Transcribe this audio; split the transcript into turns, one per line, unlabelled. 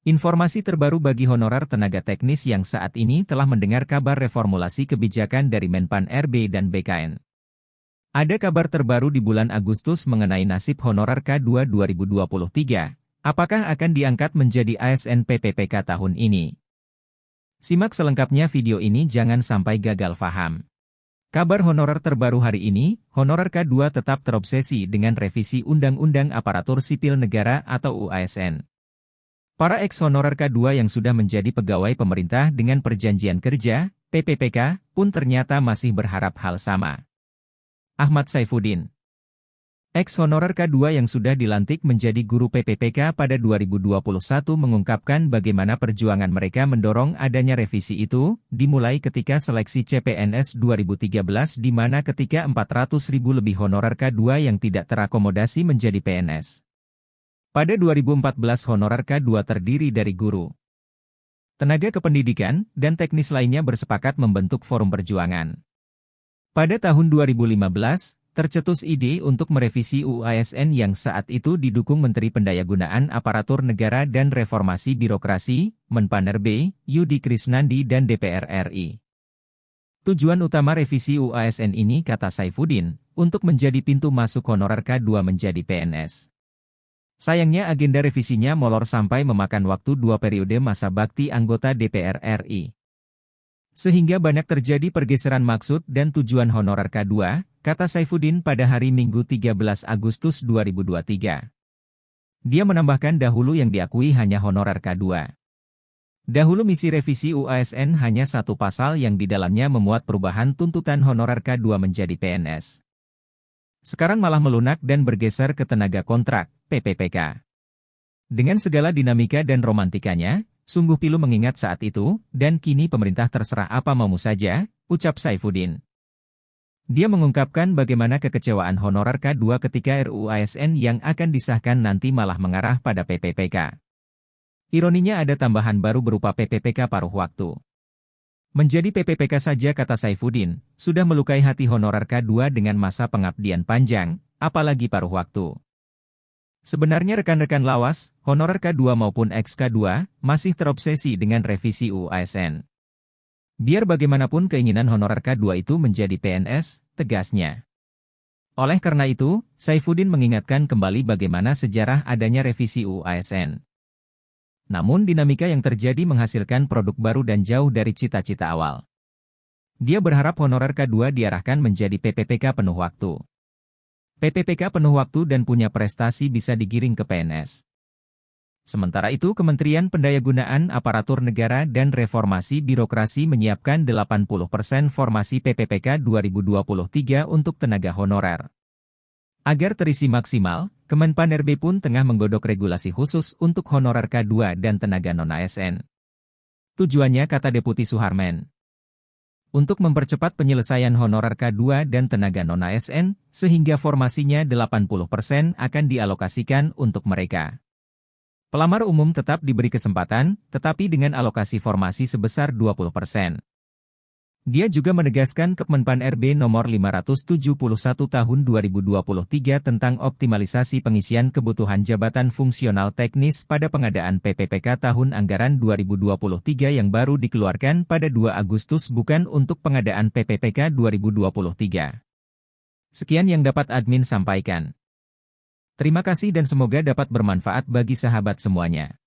Informasi terbaru bagi honorer tenaga teknis yang saat ini telah mendengar kabar reformulasi kebijakan dari Menpan RB dan BKN. Ada kabar terbaru di bulan Agustus mengenai nasib honorer K2 2023. Apakah akan diangkat menjadi ASN PPPK tahun ini? Simak selengkapnya video ini, jangan sampai gagal paham. Kabar honorer terbaru hari ini, honorer K2 tetap terobsesi dengan revisi Undang-Undang Aparatur Sipil Negara atau UASN. Para ex-honorer K2 yang sudah menjadi pegawai pemerintah dengan perjanjian kerja, PPPK, pun ternyata masih berharap hal sama. Ahmad Saifuddin, ex-honorer K2 yang sudah dilantik menjadi guru PPPK pada 2021 mengungkapkan bagaimana perjuangan mereka mendorong adanya revisi itu, dimulai ketika seleksi CPNS 2013 di mana ketika 400.000 lebih honorer K2 yang tidak terakomodasi menjadi PNS. Pada 2014 honorer K2 terdiri dari guru, tenaga kependidikan, dan teknis lainnya bersepakat membentuk forum perjuangan. Pada tahun 2015, tercetus ide untuk merevisi UASN yang saat itu didukung Menteri Pendayagunaan Aparatur Negara dan Reformasi Birokrasi, Menpan RB, Yudi Krisnandi dan DPR RI. Tujuan utama revisi UASN ini, kata Saifuddin, untuk menjadi pintu masuk honorer K2 menjadi PNS. Sayangnya agenda revisinya molor sampai memakan waktu 2 periode masa bakti anggota DPR RI. Sehingga banyak terjadi pergeseran maksud dan tujuan honorer K2, kata Saifuddin pada hari Minggu 13 Agustus 2023. Dia menambahkan dahulu yang diakui hanya honorer K2. Dahulu misi revisi UASN hanya satu pasal yang di dalamnya memuat perubahan tuntutan honorer K2 menjadi PNS. Sekarang malah melunak dan bergeser ke tenaga kontrak, PPPK. Dengan segala dinamika dan romantikanya, sungguh pilu mengingat saat itu, dan kini pemerintah terserah apa mau saja, ucap Saifuddin. Dia mengungkapkan bagaimana kekecewaan honorer K2 ketika RUU ASN yang akan disahkan nanti malah mengarah pada PPPK. Ironinya ada tambahan baru berupa PPPK paruh waktu. Menjadi PPPK saja, kata Saifuddin, sudah melukai hati honorer K2 dengan masa pengabdian panjang, apalagi paruh waktu. Sebenarnya rekan-rekan lawas, honorer K2 maupun ex-K2, masih terobsesi dengan revisi UASN. Biar bagaimanapun keinginan honorer K2 itu menjadi PNS, tegasnya. Oleh karena itu, Saifuddin mengingatkan kembali bagaimana sejarah adanya revisi UASN. Namun dinamika yang terjadi menghasilkan produk baru dan jauh dari cita-cita awal. Dia berharap honorer K2 diarahkan menjadi PPPK penuh waktu. PPPK penuh waktu dan punya prestasi bisa digiring ke PNS. Sementara itu Kementerian Pendayagunaan Aparatur Negara dan Reformasi Birokrasi menyiapkan 80% formasi PPPK 2023 untuk tenaga honorer. Agar terisi maksimal, Kemenpan RB pun tengah menggodok regulasi khusus untuk honorer K2 dan tenaga non-ASN. Tujuannya, kata Deputi Suharmen, untuk mempercepat penyelesaian honorer K2 dan tenaga non-ASN, sehingga formasinya 80% akan dialokasikan untuk mereka. Pelamar umum tetap diberi kesempatan, tetapi dengan alokasi formasi sebesar 20%. Dia juga menegaskan Kemenpan RB nomor 571 tahun 2023 tentang optimalisasi pengisian kebutuhan jabatan fungsional teknis pada pengadaan PPPK tahun anggaran 2023 yang baru dikeluarkan pada 2 Agustus bukan untuk pengadaan PPPK 2023. Sekian yang dapat admin sampaikan. Terima kasih dan semoga dapat bermanfaat bagi sahabat semuanya.